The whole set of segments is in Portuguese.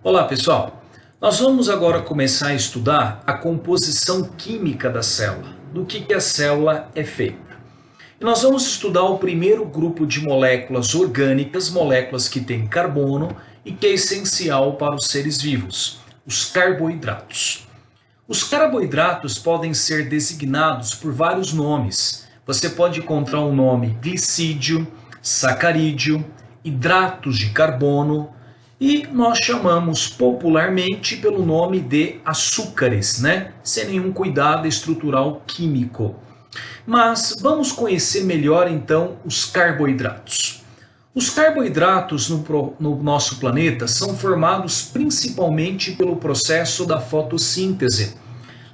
Olá pessoal, nós vamos agora começar a estudar a composição química da célula, do que a célula é feita. E nós vamos estudar o primeiro grupo de moléculas orgânicas, moléculas que têm carbono e que é essencial para os seres vivos, os carboidratos. Os carboidratos podem ser designados por vários nomes. Você pode encontrar o nome glicídio, sacarídeo, hidratos de carbono, e nós chamamos popularmente pelo nome de açúcares, sem nenhum cuidado estrutural químico. Mas vamos conhecer melhor então os carboidratos. Os carboidratos no nosso planeta são formados principalmente pelo processo da fotossíntese.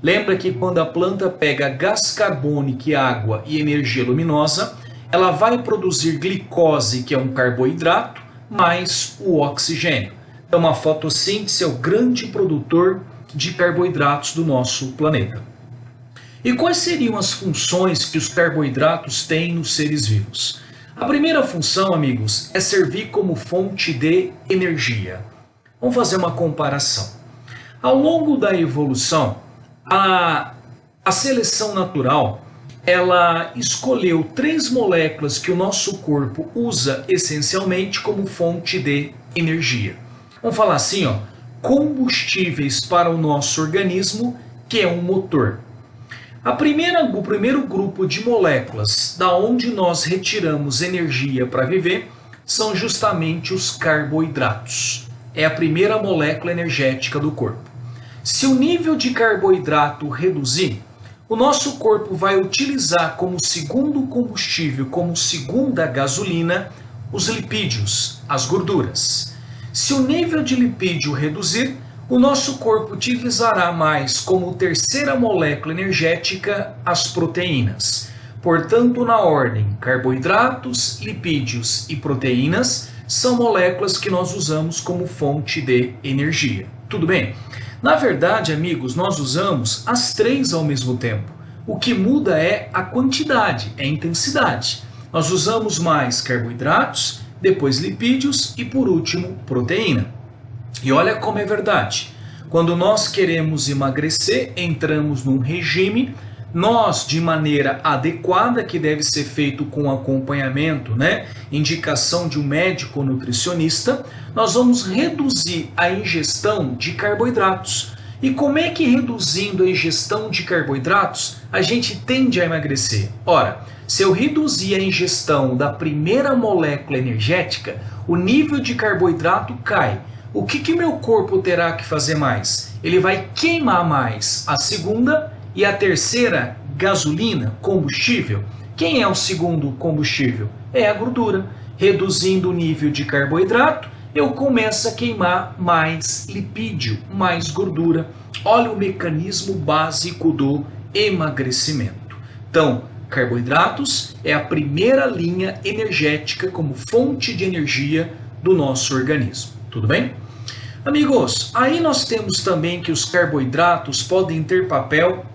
Lembra que quando a planta pega gás carbônico, água e energia luminosa, ela vai produzir glicose, que é um carboidrato, mais o oxigênio. Então a fotossíntese é o grande produtor de carboidratos do nosso planeta. E quais seriam as funções que os carboidratos têm nos seres vivos? A primeira função, amigos, é servir como fonte de energia. Vamos fazer uma comparação. Ao longo da evolução, a seleção natural ela escolheu 3 moléculas que o nosso corpo usa essencialmente como fonte de energia. Vamos falar assim, combustíveis para o nosso organismo, que é um motor. O primeiro grupo de moléculas da onde nós retiramos energia para viver são justamente os carboidratos. É a primeira molécula energética do corpo. Se o nível de carboidrato reduzir, o nosso corpo vai utilizar como segundo combustível, como segunda gasolina, os lipídios, as gorduras. Se o nível de lipídio reduzir, o nosso corpo utilizará mais como terceira molécula energética as proteínas. Portanto, na ordem, carboidratos, lipídios e proteínas são moléculas que nós usamos como fonte de energia. Tudo bem? Na verdade, amigos, nós usamos as 3 ao mesmo tempo. O que muda é a quantidade, é a intensidade. Nós usamos mais carboidratos, depois lipídios e, por último, proteína. E olha como é verdade. Quando nós queremos emagrecer, entramos num regime, nós, de maneira adequada, que deve ser feito com acompanhamento, indicação de um médico ou nutricionista, nós vamos reduzir a ingestão de carboidratos. E como é que reduzindo a ingestão de carboidratos, a gente tende a emagrecer? Ora, se eu reduzir a ingestão da primeira molécula energética, o nível de carboidrato cai. O que meu corpo terá que fazer mais? Ele vai queimar mais a segunda e a terceira gasolina, combustível. Quem é o segundo combustível? É a gordura. Reduzindo o nível de carboidrato, eu começo a queimar mais lipídio, mais gordura. Olha o mecanismo básico do emagrecimento. Então, carboidratos é a primeira linha energética como fonte de energia do nosso organismo. Tudo bem? Amigos, aí nós temos também que os carboidratos podem ter papel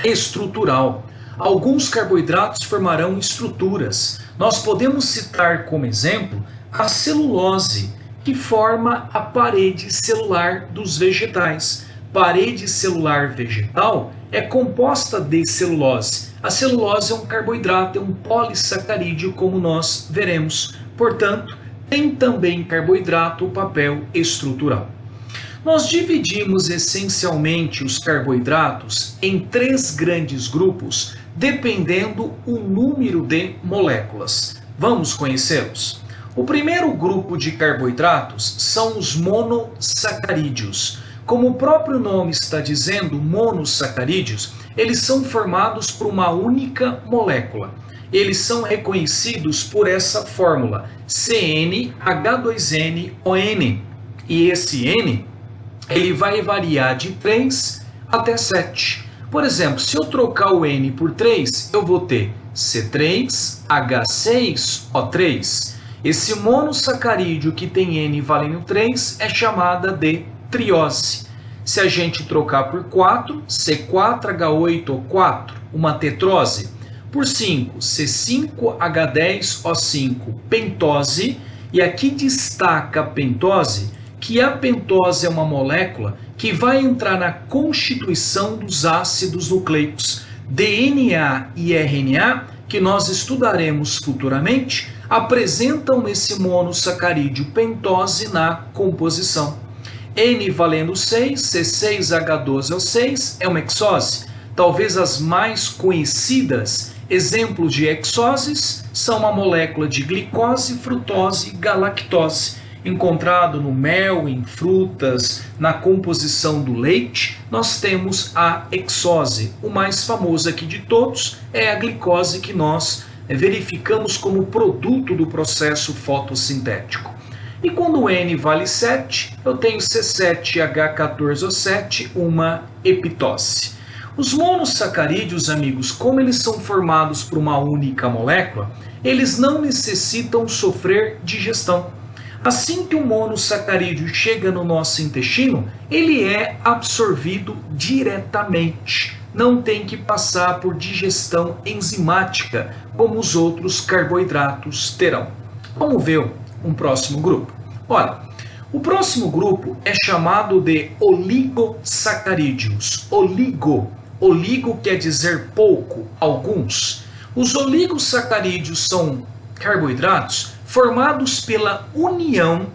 estrutural. Alguns carboidratos formarão estruturas. Nós podemos citar como exemplo a celulose, que forma a parede celular dos vegetais. Parede celular vegetal é composta de celulose. A celulose é um carboidrato, é um polissacarídeo, como nós veremos. Portanto, tem também carboidrato o papel estrutural. Nós dividimos essencialmente os carboidratos em 3 grandes grupos, dependendo o número de moléculas. Vamos conhecê-los? O primeiro grupo de carboidratos são os monossacarídeos. Como o próprio nome está dizendo, monossacarídeos, eles são formados por uma única molécula. Eles são reconhecidos por essa fórmula, CnH2nON. E esse N, ele vai variar de 3 até 7. Por exemplo, se eu trocar o N por 3, eu vou ter C3H6O3. Esse monossacarídeo que tem N valendo 3 é chamada de triose. Se a gente trocar por 4, C4H8O4, uma tetrose. Por 5, C5H10O5, pentose. E aqui destaca a pentose, que a pentose é uma molécula que vai entrar na constituição dos ácidos nucleicos. DNA e RNA, que nós estudaremos futuramente, apresentam esse monossacarídeo pentose na composição. N valendo 6, C6H12O6 é uma hexose. Talvez as mais conhecidas exemplos de hexoses são a molécula de glicose, frutose e galactose. Encontrado no mel, em frutas, na composição do leite, nós temos a hexose. O mais famoso aqui de todos é a glicose, que nós verificamos como produto do processo fotossintético. E quando o N vale 7, eu tenho C7H14O7, uma epitose. Os monossacarídeos, amigos, como eles são formados por uma única molécula, eles não necessitam sofrer digestão. Assim que o monossacarídeo chega no nosso intestino, ele é absorvido diretamente. Não tem que passar por digestão enzimática, como os outros carboidratos terão. Vamos ver um próximo grupo. Olha, o próximo grupo é chamado de oligossacarídeos. Oligo quer dizer pouco, alguns. Os oligossacarídeos são carboidratos formados pela união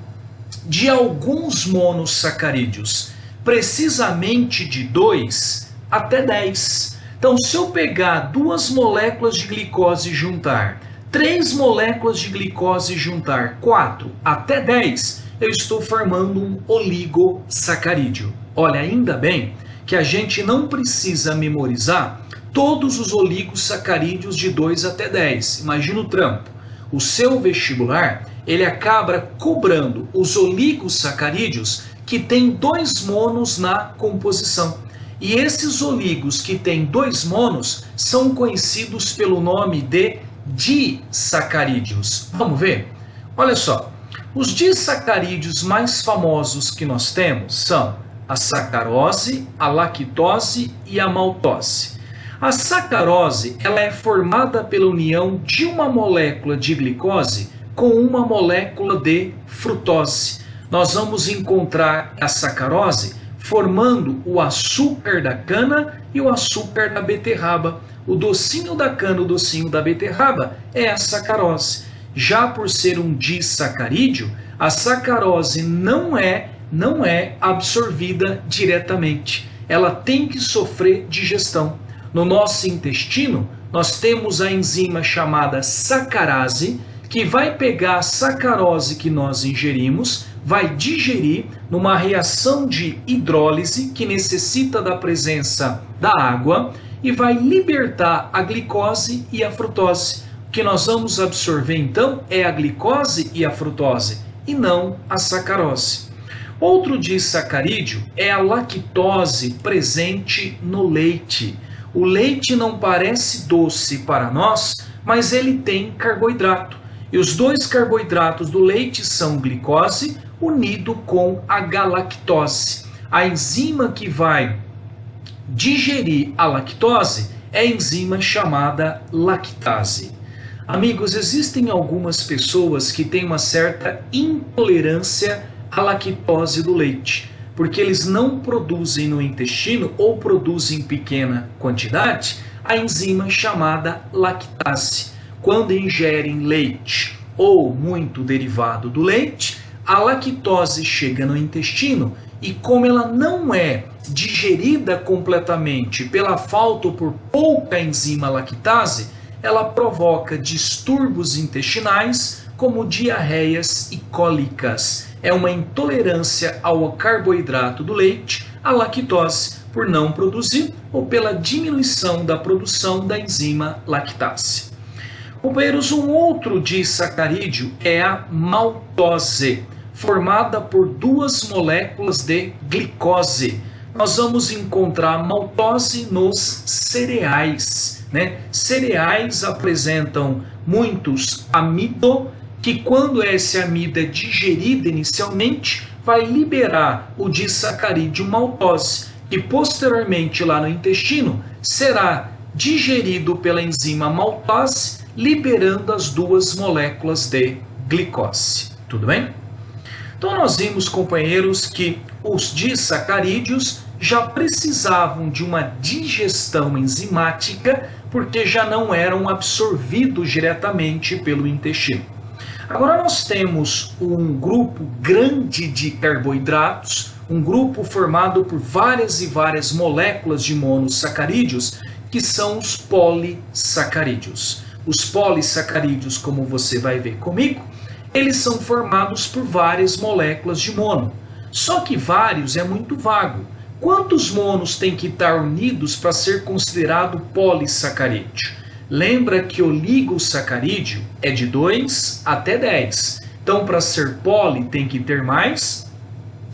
de alguns monossacarídeos, precisamente de 2 até 10. Então, se eu pegar 2 moléculas de glicose e juntar, 3 moléculas de glicose e juntar 4 até 10, eu estou formando um oligossacarídeo. Olha, ainda bem que a gente não precisa memorizar todos os oligossacarídeos de 2 até 10. Imagina o trampo. O seu vestibular, ele acaba cobrando os oligossacarídeos que têm 2 monos na composição. E esses oligos que têm 2 monos são conhecidos pelo nome de disacarídeos. Vamos ver? Olha só, os disacarídeos mais famosos que nós temos são a sacarose, a lactose e a maltose. A sacarose, ela é formada pela união de uma molécula de glicose com uma molécula de frutose. Nós vamos encontrar a sacarose formando o açúcar da cana e o açúcar da beterraba. O docinho da cana, o docinho da beterraba é a sacarose. Já por ser um disacarídeo, a sacarose não é absorvida diretamente. Ela tem que sofrer digestão. No nosso intestino, nós temos a enzima chamada sacarase, que vai pegar a sacarose que nós ingerimos, vai digerir numa reação de hidrólise, que necessita da presença da água, e vai libertar a glicose e a frutose. O que nós vamos absorver, então, é a glicose e a frutose, e não a sacarose. Outro disacarídeo é a lactose presente no leite. O leite não parece doce para nós, mas ele tem carboidrato. E os 2 carboidratos do leite são glicose unido com a galactose. A enzima que vai digerir a lactose é a enzima chamada lactase. Amigos, existem algumas pessoas que têm uma certa intolerância à lactose do leite, porque eles não produzem no intestino ou produzem em pequena quantidade a enzima chamada lactase. Quando ingerem leite ou muito derivado do leite, a lactose chega no intestino e, como ela não é digerida completamente pela falta ou por pouca enzima lactase, ela provoca distúrbios intestinais como diarreias e cólicas. É uma intolerância ao carboidrato do leite, a lactose, por não produzir ou pela diminuição da produção da enzima lactase. Companheiros, um outro disacarídeo é a maltose, formada por 2 moléculas de glicose. Nós vamos encontrar maltose nos cereais, né? Cereais apresentam muitos amido, que quando esse amido é digerido inicialmente, vai liberar o disacarídeo maltose, que posteriormente lá no intestino será digerido pela enzima maltase, liberando as 2 moléculas de glicose. Tudo bem? Então nós vimos, companheiros, que os disacarídeos já precisavam de uma digestão enzimática porque já não eram absorvidos diretamente pelo intestino. Agora nós temos um grupo grande de carboidratos, um grupo formado por várias e várias moléculas de monossacarídeos, que são os polissacarídeos. Os polissacarídeos, como você vai ver comigo, eles são formados por várias moléculas de mono. Só que vários é muito vago. Quantos monos tem que estar unidos para ser considerado polissacarídeo? Lembra que o oligosacarídeo é de 2 até 10. Então, para ser poli, tem que ter mais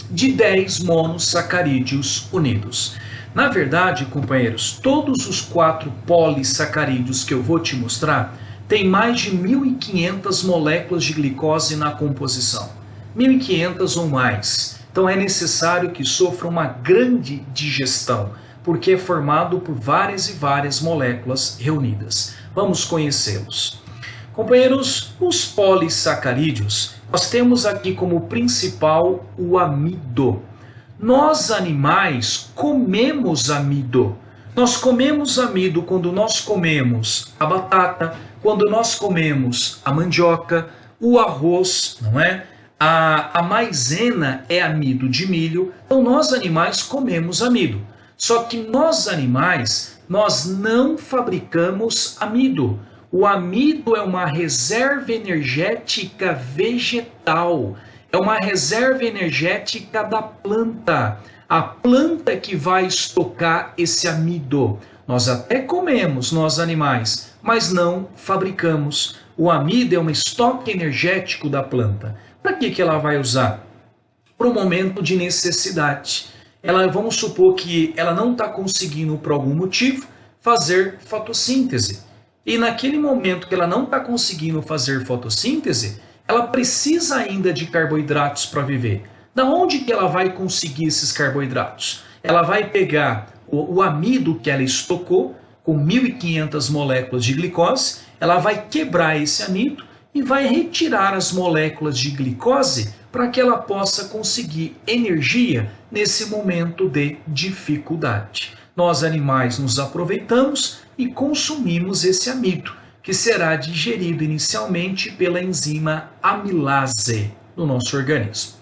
de 10 monossacarídeos unidos. Na verdade, companheiros, todos os 4 polissacarídeos que eu vou te mostrar têm mais de 1.500 moléculas de glicose na composição. 1.500 ou mais. Então, é necessário que sofra uma grande digestão, porque é formado por várias e várias moléculas reunidas. Vamos conhecê-los. Companheiros, os polissacarídeos, nós temos aqui como principal o amido. Nós, animais, comemos amido. Nós comemos amido quando nós comemos a batata, quando nós comemos a mandioca, o arroz, não é? A maisena é amido de milho. Então, nós, animais, comemos amido. Só que nós animais, nós não fabricamos amido. O amido é uma reserva energética vegetal. É uma reserva energética da planta. A planta que vai estocar esse amido. Nós até comemos, nós animais, mas não fabricamos. O amido é um estoque energético da planta. Para que ela vai usar? Para o momento de necessidade. Vamos supor que ela não está conseguindo, por algum motivo, fazer fotossíntese. E naquele momento que ela não está conseguindo fazer fotossíntese, ela precisa ainda de carboidratos para viver. Da onde que ela vai conseguir esses carboidratos? Ela vai pegar o amido que ela estocou, com 1.500 moléculas de glicose, ela vai quebrar esse amido e vai retirar as moléculas de glicose para que ela possa conseguir energia nesse momento de dificuldade. Nós, animais, nos aproveitamos e consumimos esse amido, que será digerido inicialmente pela enzima amilase no nosso organismo.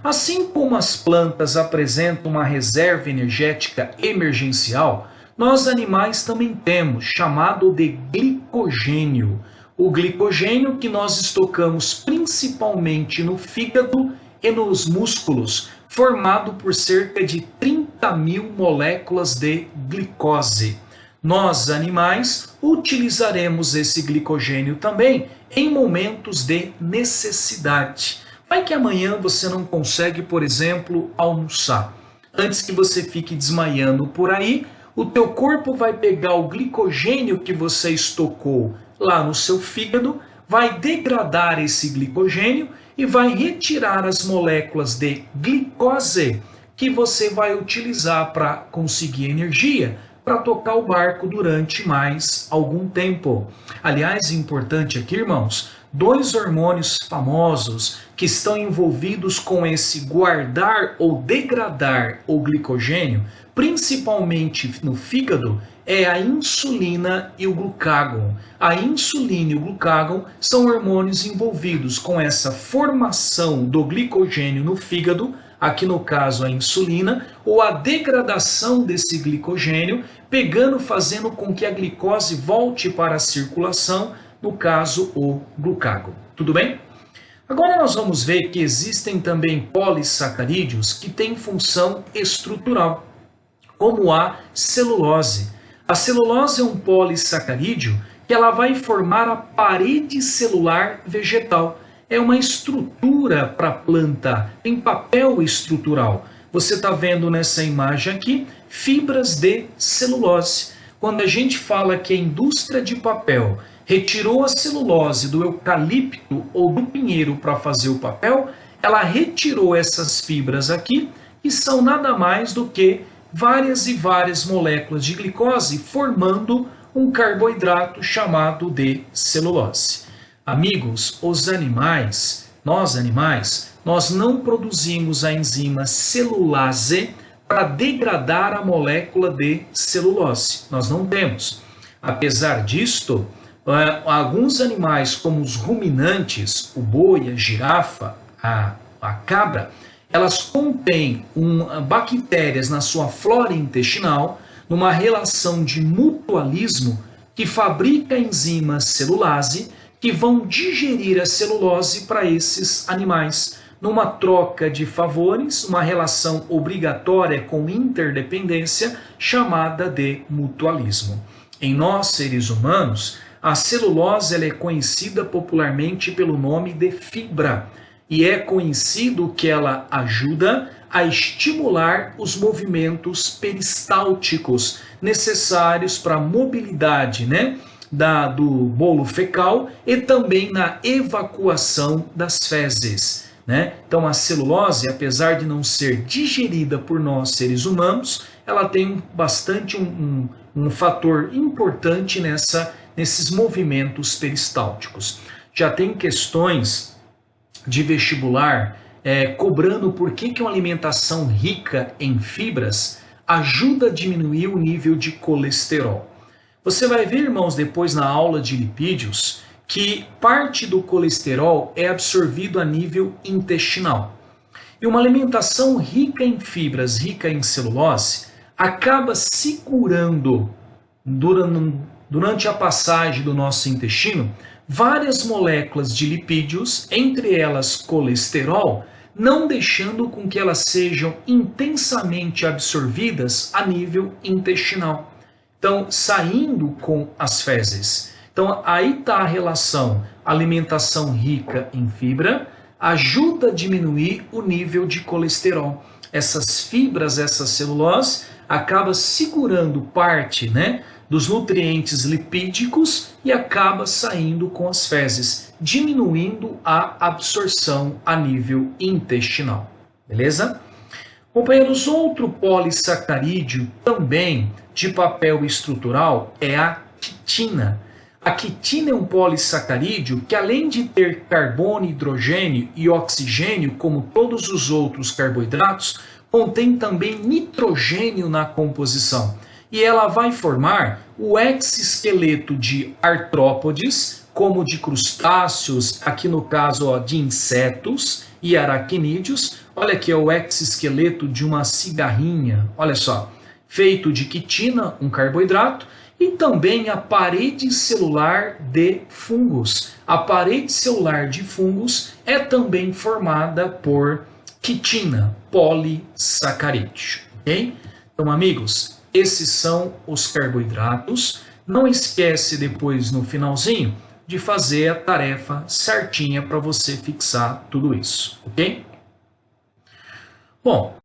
Assim como as plantas apresentam uma reserva energética emergencial, nós, animais, também temos, chamado de glicogênio. O glicogênio que nós estocamos principalmente no fígado e nos músculos, formado por cerca de 30.000 moléculas de glicose. Nós, animais, utilizaremos esse glicogênio também em momentos de necessidade. Vai que amanhã você não consegue, por exemplo, almoçar. Antes que você fique desmaiando por aí, o teu corpo vai pegar o glicogênio que você estocou lá no seu fígado, vai degradar esse glicogênio e vai retirar as moléculas de glicose que você vai utilizar para conseguir energia, para tocar o barco durante mais algum tempo. Aliás, importante aqui, irmãos, 2 hormônios famosos que estão envolvidos com esse guardar ou degradar o glicogênio, principalmente no fígado, é a insulina e o glucagon. A insulina e o glucagon são hormônios envolvidos com essa formação do glicogênio no fígado, aqui no caso a insulina, ou a degradação desse glicogênio, fazendo com que a glicose volte para a circulação, no caso o glucagon. Tudo bem? Agora nós vamos ver que existem também polissacarídeos que têm função estrutural, como a celulose. A celulose é um polissacarídeo que ela vai formar a parede celular vegetal. É uma estrutura para a planta, tem papel estrutural. Você está vendo nessa imagem aqui fibras de celulose. Quando a gente fala que a indústria de papel retirou a celulose do eucalipto ou do pinheiro para fazer o papel, ela retirou essas fibras aqui, que são nada mais do que várias e várias moléculas de glicose formando um carboidrato chamado de celulose. Amigos, nós animais nós não produzimos a enzima celulase para degradar a molécula de celulose. Nós não temos. Apesar disto, alguns animais, como os ruminantes, o boi, a girafa, a cabra, elas contêm bactérias na sua flora intestinal, numa relação de mutualismo, que fabrica enzimas celulase que vão digerir a celulose para esses animais, numa troca de favores, uma relação obrigatória com interdependência, chamada de mutualismo. Em nós, seres humanos, a celulose ela é conhecida popularmente pelo nome de fibra, e é conhecido que ela ajuda a estimular os movimentos peristálticos necessários para a mobilidade, do bolo fecal e também na evacuação das fezes. Então a celulose, apesar de não ser digerida por nós seres humanos, ela tem bastante um fator importante nesses movimentos peristálticos. Já tem questões de vestibular cobrando por que uma alimentação rica em fibras ajuda a diminuir o nível de colesterol. Você vai ver, irmãos, depois na aula de lipídios, que parte do colesterol é absorvido a nível intestinal. E uma alimentação rica em fibras, rica em celulose, acaba segurando durante a passagem do nosso intestino várias moléculas de lipídios, entre elas colesterol, não deixando com que elas sejam intensamente absorvidas a nível intestinal. Então, saindo com as fezes. Então, aí está a relação. Alimentação rica em fibra ajuda a diminuir o nível de colesterol. Essas fibras, essa celulose, acaba segurando parte, dos nutrientes lipídicos e acaba saindo com as fezes, diminuindo a absorção a nível intestinal. Beleza? Companheiros, outro polissacarídeo também de papel estrutural é a quitina. A quitina é um polissacarídeo que, além de ter carbono, hidrogênio e oxigênio, como todos os outros carboidratos, contém também nitrogênio na composição. E ela vai formar o exoesqueleto de artrópodes, como de crustáceos, aqui no caso de insetos e aracnídeos. Olha aqui, é o exoesqueleto de uma cigarrinha, olha só, feito de quitina, um carboidrato, e também a parede celular de fungos. A parede celular de fungos é também formada por quitina, polissacarídeo, ok? Então, amigos, esses são os carboidratos. Não esquece depois, no finalzinho, de fazer a tarefa certinha para você fixar tudo isso, ok? Bom,